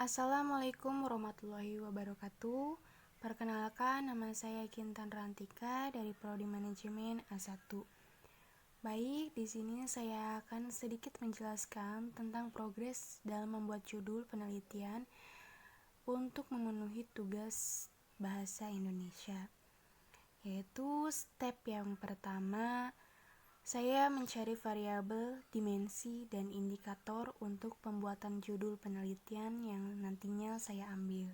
Assalamualaikum warahmatullahi wabarakatuh. Perkenalkan, nama saya Kintan Rantika dari Prodi Manajemen A1. Baik, di sini saya akan sedikit menjelaskan tentang progres dalam membuat judul penelitian untuk memenuhi tugas bahasa Indonesia. Yaitu step yang pertama, saya mencari variabel, dimensi, dan indikator untuk pembuatan judul penelitian yang nantinya saya ambil.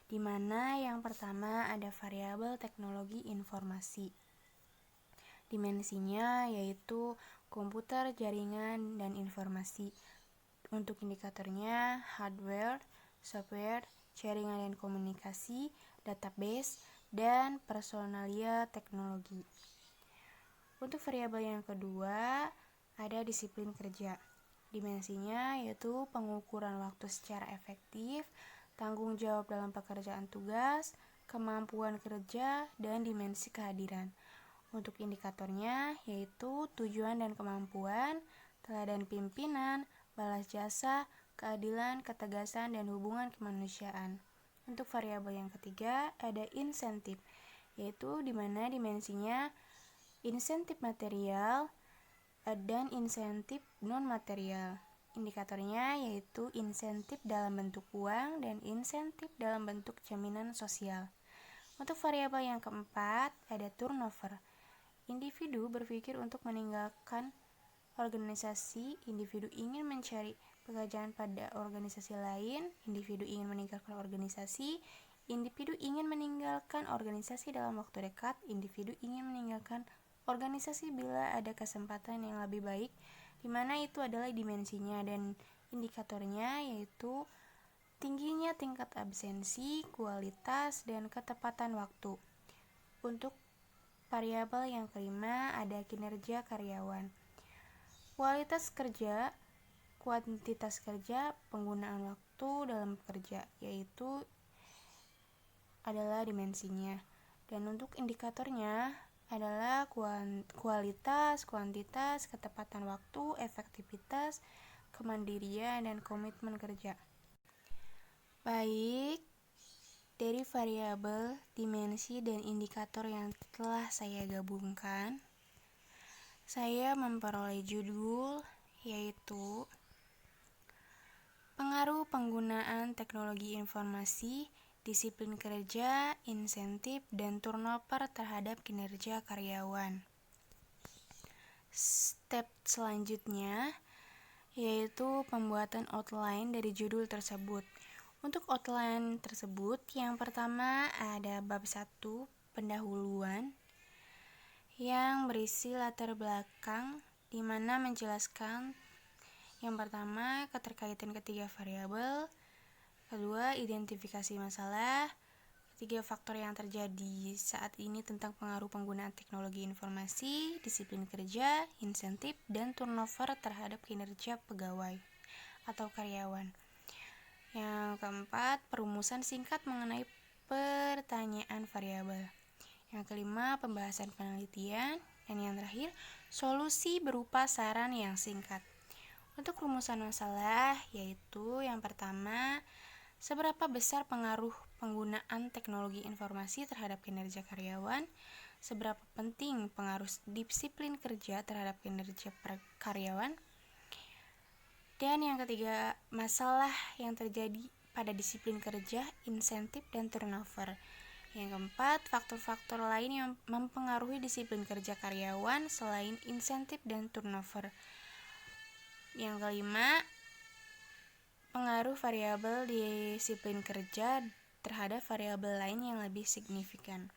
Di mana yang pertama ada variabel teknologi informasi. Dimensinya yaitu komputer, jaringan, dan informasi. Untuk indikatornya hardware, software, jaringan dan komunikasi, database, dan personalia teknologi. Untuk variabel yang kedua, ada disiplin kerja. Dimensinya yaitu pengukuran waktu secara efektif, tanggung jawab dalam pekerjaan tugas, kemampuan kerja, dan dimensi kehadiran. Untuk indikatornya yaitu tujuan dan kemampuan, teladan pimpinan, balas jasa, keadilan, ketegasan, dan hubungan kemanusiaan. Untuk variabel yang ketiga, ada insentif, yaitu di mana dimensinya insentif material dan insentif non-material. Indikatornya yaitu insentif dalam bentuk uang dan insentif dalam bentuk jaminan sosial. Untuk variabel yang keempat, ada turnover. Individu berpikir untuk meninggalkan organisasi, individu ingin mencari pekerjaan pada organisasi lain, individu ingin meninggalkan organisasi, individu ingin meninggalkan organisasi dalam waktu dekat, individu ingin meninggalkan organisasi bila ada kesempatan yang lebih baik, di mana itu adalah dimensinya, dan indikatornya yaitu tingginya tingkat absensi, kualitas, dan ketepatan waktu. Untuk variabel yang kelima ada kinerja karyawan. Kualitas kerja, kuantitas kerja, penggunaan waktu dalam bekerja, yaitu adalah dimensinya. Dan untuk indikatornya adalah kualitas, kuantitas, ketepatan waktu, efektivitas, kemandirian, dan komitmen kerja. Baik, dari variabel, dimensi, dan indikator yang telah saya gabungkan, saya memperoleh judul yaitu pengaruh penggunaan teknologi informasi, disiplin kerja, insentif, dan turnover terhadap kinerja karyawan. Step selanjutnya yaitu pembuatan outline dari judul tersebut. Untuk outline tersebut, yang pertama ada bab 1, pendahuluan, yang berisi latar belakang di mana menjelaskan yang pertama keterkaitan ketiga variabel, kedua identifikasi masalah, ketiga faktor yang terjadi saat ini tentang pengaruh penggunaan teknologi informasi, disiplin kerja, insentif, dan turnover terhadap kinerja pegawai atau karyawan. Yang keempat, perumusan singkat mengenai pertanyaan variabel. Yang kelima, pembahasan penelitian. Dan yang terakhir, solusi berupa saran yang singkat. Untuk rumusan masalah, yaitu yang pertama, seberapa besar pengaruh penggunaan teknologi informasi terhadap kinerja karyawan, seberapa penting pengaruh disiplin kerja terhadap kinerja karyawan, dan yang ketiga, masalah yang terjadi pada disiplin kerja, insentif, dan turnover. Yang keempat, faktor-faktor lain yang mempengaruhi disiplin kerja karyawan selain insentif dan turnover. Yang kelima, pengaruh variabel disiplin kerja terhadap variabel lain yang lebih signifikan.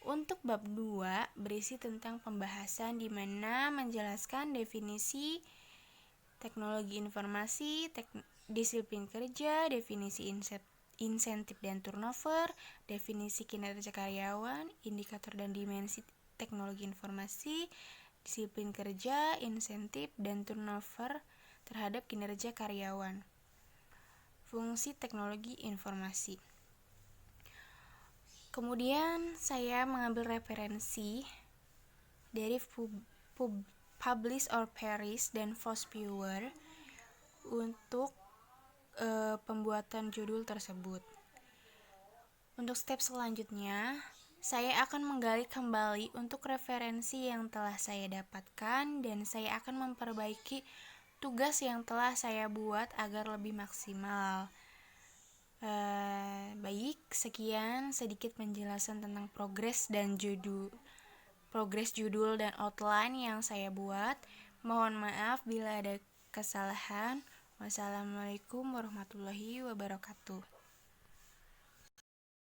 Untuk bab 2 berisi tentang pembahasan di mana menjelaskan definisi teknologi informasi, disiplin kerja, definisi insentif dan turnover, definisi kinerja karyawan, indikator dan dimensi teknologi informasi, disiplin kerja, insentif, dan turnover terhadap kinerja karyawan. Fungsi teknologi informasi. Kemudian saya mengambil referensi dari Publish or Perish dan Fosviewer untuk pembuatan judul tersebut. Untuk step selanjutnya, saya akan menggali kembali untuk referensi yang telah saya dapatkan dan saya akan memperbaiki tugas yang telah saya buat agar lebih maksimal. Baik, sekian sedikit penjelasan tentang progres judul dan outline yang saya buat. Mohon maaf bila ada kesalahan. Wassalamualaikum warahmatullahi wabarakatuh.